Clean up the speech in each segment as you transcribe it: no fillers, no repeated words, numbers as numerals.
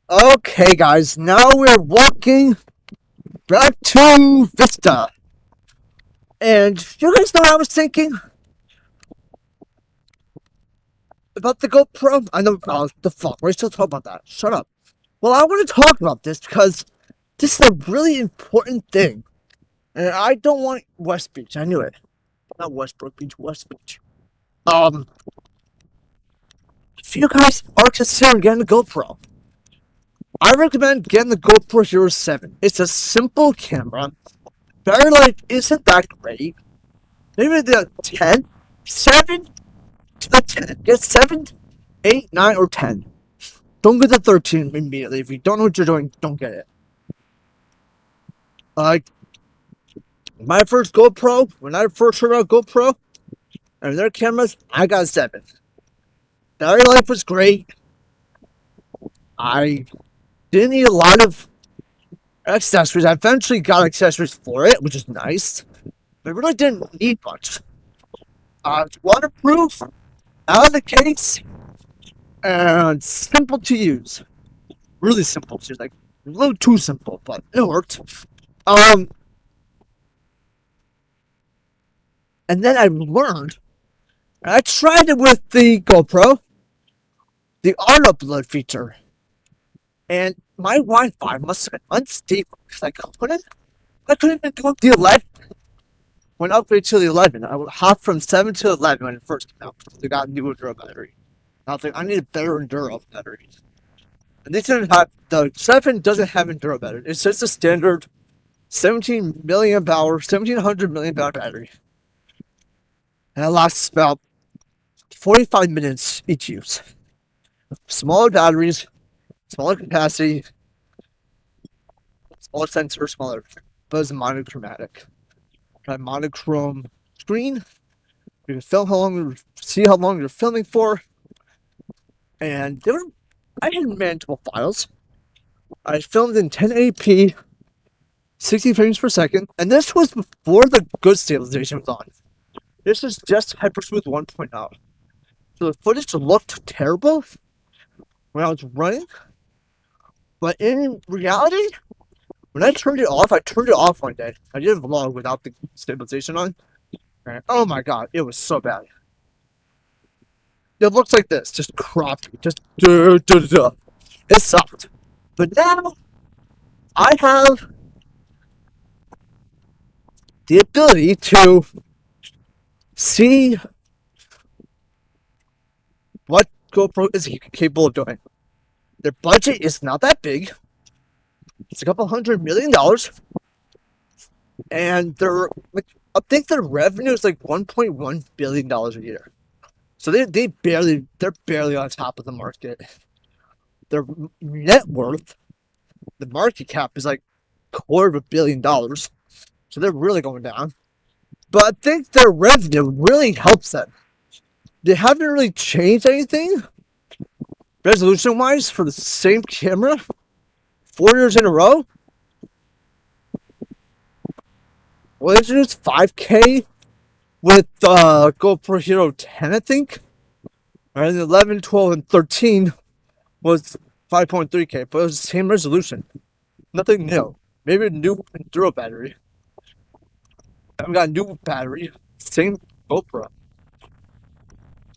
Okay, guys, now we're walking back to Vista. And you guys know what I was thinking about the GoPro? I know, the fuck, we're still talking about that. Shut up. Well, I want to talk about this because this is a really important thing. And I don't want West Beach. I knew it. Not Westbrook Beach, West Beach. Um, if you guys are considering getting a GoPro, I recommend getting the GoPro Hero 7. It's a simple camera. Battery life isn't that great. Maybe the 10, 7 to the 10. Get 7, 8, 9, or 10. Don't get the 13 immediately. If you don't know what you're doing, don't get it. Like, my first GoPro, when I first heard about GoPro and their cameras, I got a 7. Battery life was great. I didn't need a lot of accessories. I eventually got accessories for it, which is nice. But I really didn't need much. It's waterproof, out of the case, and simple to use. Really simple to use. Like, a little too simple, but it worked. Um, and then I learned, I tried it with the GoPro, the auto upload feature, and my Wi-Fi must have been unstable because I couldn't even go up the 11. When I upgraded to the 11, I would hop from 7 to 11 when it first came out. They got a new Enduro battery. I was like, I need a better Enduro battery. And they didn't have, the 7 doesn't have Enduro battery. It's just a standard 17 milliamp hour, 1700 milliamp hour battery. And it lasts about 45 minutes each use. Smaller batteries, smaller capacity, smaller sensor, smaller, but it's monochromatic. Got a monochrome screen. You can film see how long you're filming for. And I had manageable files. I filmed in 1080p, 60 frames per second, and this was before the good stabilization was on. This is just HyperSmooth 1.0. So the footage looked terrible when I was running, but in reality, when I turned it off one day. I did a vlog without the stabilization on, and oh my god, it was so bad. It looks like this, just cropped, just it sucked. But now I have the ability to see what GoPro is capable of doing. Their budget is not that big. It's a couple $100 million, and I think their revenue is like $1.1 billion a year. So they're barely on top of the market. Their net worth, the market cap is like $250 million. So they're really going down. But I think their revenue really helps them. They haven't really changed anything resolution wise for the same camera 4 years in a row. Well, they introduced 5K with GoPro Hero 10, I think. And 11, 12, and 13 was 5.3K, but it was the same resolution. Nothing new. Maybe a new Enduro battery. I've got a new battery, same GoPro.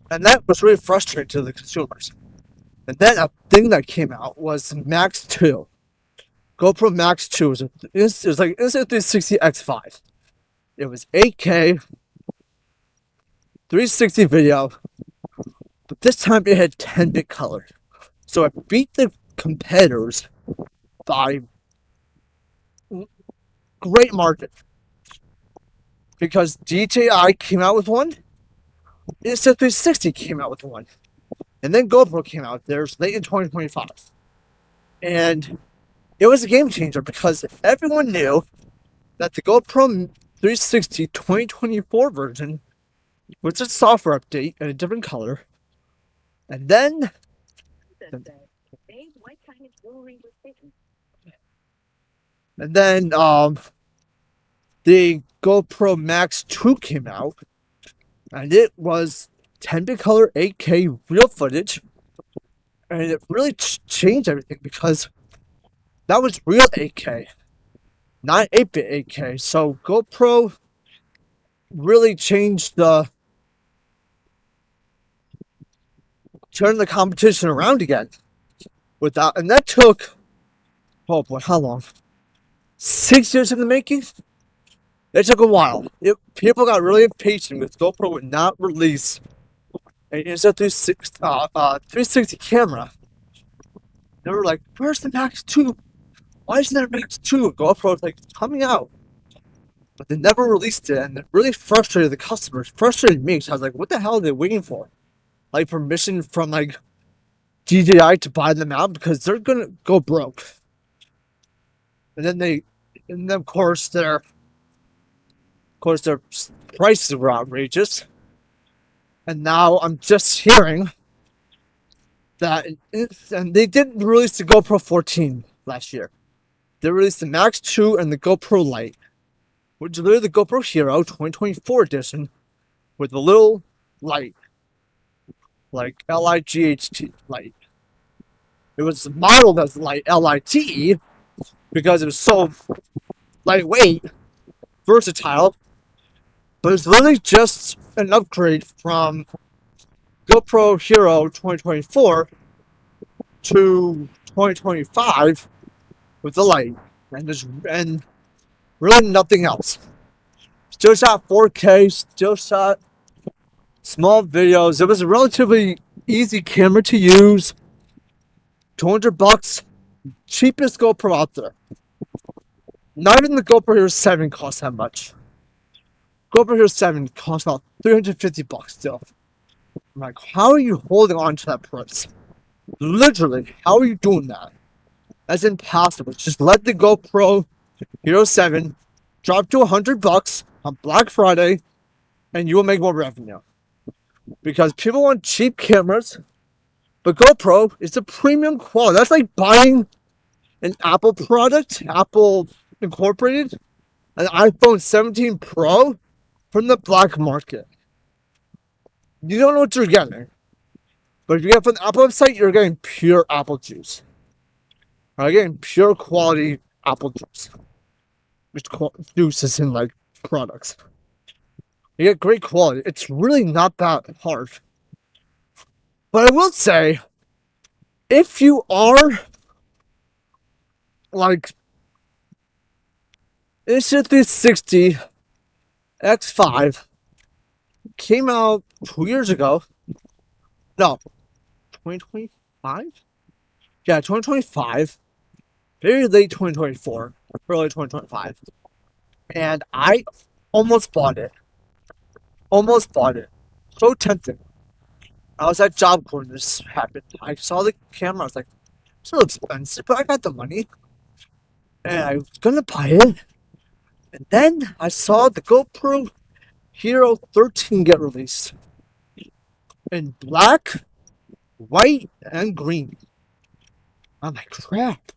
And that was really frustrating to the consumers. And then a thing that came out was Max 2. GoPro Max 2 it was like Insta360X5. It was 8K, 360 video, but this time it had 10-bit color. So it beat the competitors by great margin. Because DJI came out with one, Insta360 came out with one, and then GoPro came out theirs late in 2025. And it was a game changer because everyone knew that the GoPro 360 2024 version was a software update in a different color. And then the GoPro Max 2 came out, and it was 10-bit color 8K real footage, And it really changed everything because that was real 8K, not 8-bit 8K. So GoPro really changed turned the competition around again. And that took, oh boy, how long? 6 years in the making. It took a while. People got really impatient because GoPro would not release an Insta360 camera. They were like, "Where's the Max 2? Why isn't there a Max 2?" GoPro was like, "It's coming out," but they never released it, and it really frustrated the customers. Frustrated me because I was like, "What the hell are they waiting for? Like permission from like DJI to buy them out because they're gonna go broke." And then of course their prices were outrageous. And now I'm just hearing that, and they didn't release the GoPro 14 last year. They released the Max 2 and the GoPro Lite, which is literally the GoPro Hero 2024 edition with a little light, like LIGHT light. It was modeled as light LITE because it was so lightweight, versatile, but it's literally just an upgrade from GoPro Hero 2024 to 2025 with the light, and really nothing else. Still shot 4K, still shot small videos. It was a relatively easy camera to use. $200, cheapest GoPro out there. Not even the GoPro Hero 7 costs that much. GoPro Hero 7 costs about $350 still. I'm like, how are you holding on to that price? Literally, how are you doing that? That's impossible. Just let the GoPro Hero 7 drop to $100 on Black Friday, and you will make more revenue. Because people want cheap cameras, but GoPro is a premium quality. That's like buying an Apple product, Apple Incorporated, an iPhone 17 Pro from the black market. You don't know what you're getting. But if you get from the Apple website, you're getting pure apple juice. You're getting pure quality apple juice. Which juice is in like products. You get great quality. It's really not that hard. But I will say, if you are like Insta360 X5 came out 2 years ago. No, 2025? Yeah, 2025. Very late 2024, early 2025. And I almost bought it. Almost bought it. So tempting. I was at Job Corps when this happened. I saw the camera. I was like, it's a little expensive, but I got the money. And I was going to buy it. And then I saw the GoPro Hero 13 get released. In black, white, and green. I'm like, crap.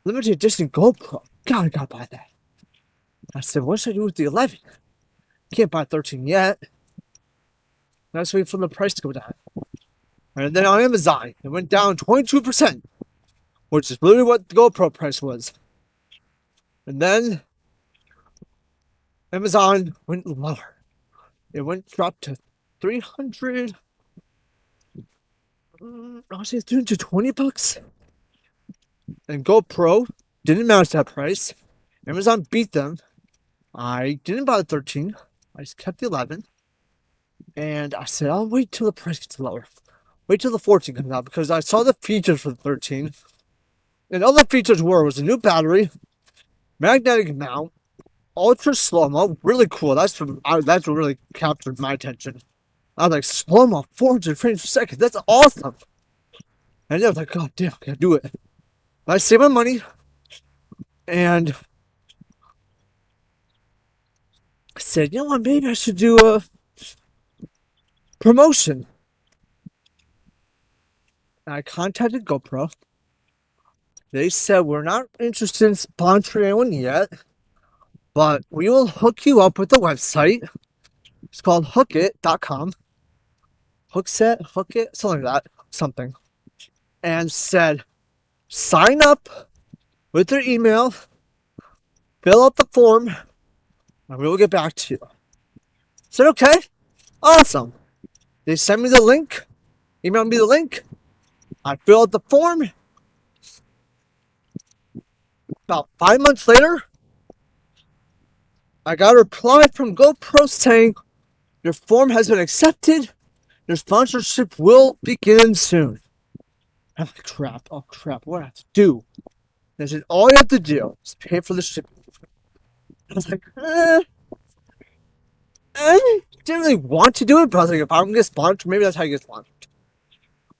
Limited edition GoPro. God, I gotta buy that. I said, what should I do with the 11? Can't buy 13 yet. Let's wait for the price to go down. And then on Amazon, it went down 22%, which is literally what the GoPro price was. And then Amazon went lower. It dropped to 300. I'll say $320. And GoPro didn't match that price. Amazon beat them. I didn't buy the 13. I just kept the 11. And I said, I'll wait till the price gets lower. Wait till the 14 comes out because I saw the features for the 13. And all the features was a new battery, magnetic mount, ultra slow-mo, really cool. That's what really captured my attention. I was like, slow-mo, 400 frames per second. That's awesome. And I was like, God damn, I can't do it. I saved my money. And I said, you know what, maybe I should do a promotion. I contacted GoPro. They said, we're not interested in sponsoring anyone yet, but we will hook you up with a website. It's called hookit.com. Hookset, Hookit, something like that. Something. and said, sign up with their email, fill out the form, and we will get back to you. I said, okay, awesome. They sent me the link, emailed me the link. I filled out the form. About 5 months later, I got a reply from GoPro saying, your form has been accepted. Your sponsorship will begin soon. I'm like, crap, oh crap, what do I have to do? They said, all you have to do is pay for the shipping. I was like, I didn't really want to do it, but I was like, if I'm gonna get sponsored, maybe that's how you get sponsored.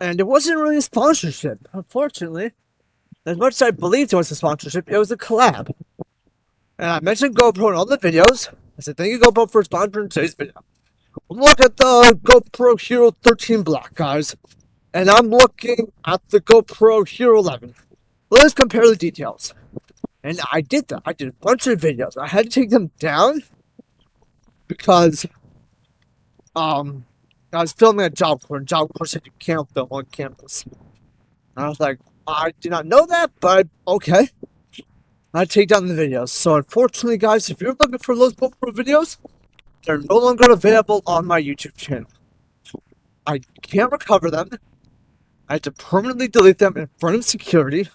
And it wasn't really a sponsorship, unfortunately. As much as I believed it was a sponsorship, it was a collab. And I mentioned GoPro in all the videos. I said, thank you, GoPro, for sponsoring today's video. Look at the GoPro Hero 13 Black, guys. And I'm looking at the GoPro Hero 11. Let's compare the details. And I did that. I did a bunch of videos. I had to take them down because I was filming a job corps, and job corps said you can't film on campus. And I was like, I did not know that, but okay. I take down the videos. So unfortunately, guys, if you're looking for those GoPro videos, they're no longer available on my YouTube channel. I can't recover them. I had to permanently delete them in front of security.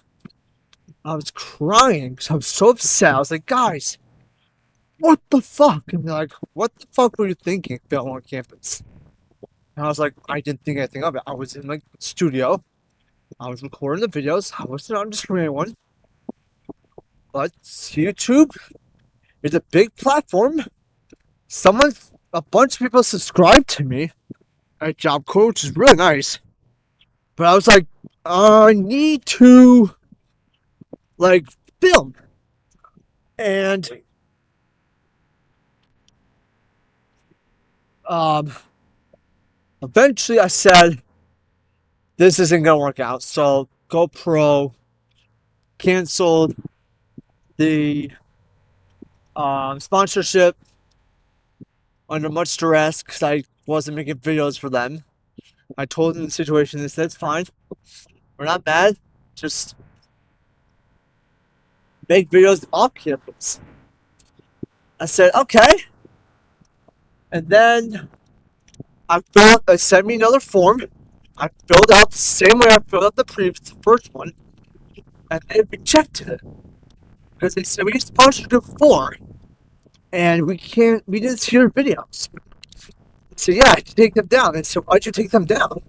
I was crying because I was so upset. I was like, guys, what the fuck? And they're like, what the fuck were you thinking, film on campus? And I was like, I didn't think anything of it. I was in like studio. I was recording the videos. I wasn't on the screen anyone. But YouTube is a big platform. A bunch of people subscribed to me at Job Corps, which is really nice. But I was like, I need to like film. And um eventually I said this isn't gonna work out. So GoPro canceled the sponsorship under much duress because I wasn't making videos for them. I told them the situation. They said it's fine. We're not mad. Just make videos off campus. I said okay, and then they sent me another form. I filled out the same way I filled out the first one, and they rejected it because they said we sponsored you before, and we didn't see your videos. So yeah, I had to take them down. And so why'd you take them down?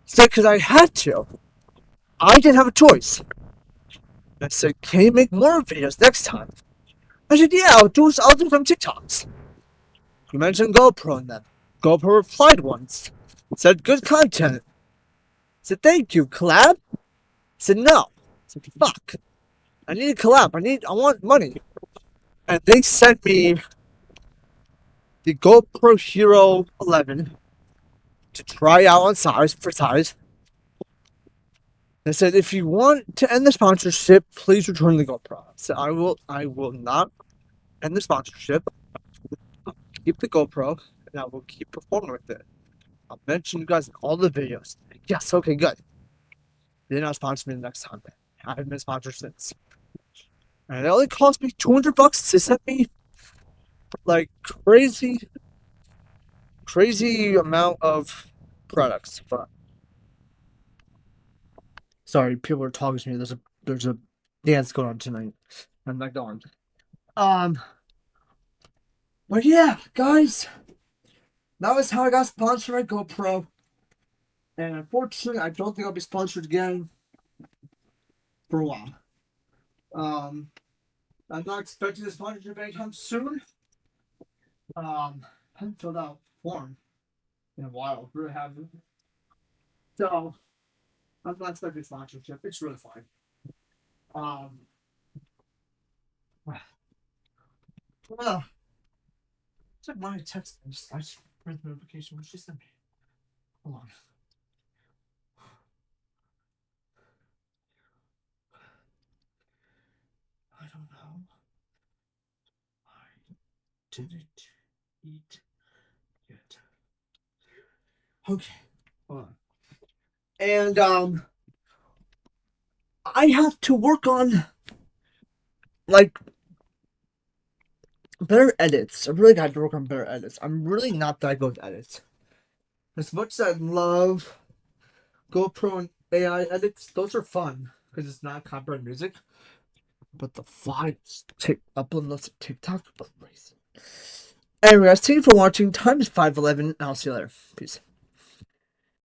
So because I had to. I didn't have a choice. I said, can you make more videos next time? I said, yeah, I'll do some TikToks. You mentioned GoPro in them. GoPro replied once. Said, good content. Said, thank you, collab? Said, no. Said, fuck. I need a collab. I want money. And they sent me the GoPro Hero 11 to try out on size. They said, if you want to end the sponsorship, please return the GoPro. So I will not end the sponsorship. I'll keep the GoPro and I will keep performing with it. I'll mention you guys in all the videos. Yes, okay, good. They did not sponsor me the next time. I haven't been sponsored since. And it only cost me $200 to send me like crazy amount of products. But sorry, people are talking to me. There's a dance going on tonight. I'm not going. But yeah, guys, that was how I got sponsored by GoPro. And unfortunately, I don't think I'll be sponsored again for a while. I'm not expecting a sponsorship anytime soon. I haven't filled out a form in a while. Really haven't. So I'm not expecting sponsorship. It's really fine. Um, well, check my text. I just read the notification. What she sent me. Hold on. I don't know. I didn't eat yet. Okay. Hold on. And I have to work on like better edits. I really got to work on better edits. I'm really not that good at edits. As much as I love GoPro and AI edits, those are fun because it's not copyright music. But the files, upload those to TikTok, but crazy. Anyway, guys, thank you for watching. Time is 5:11, and I'll see you later. Peace.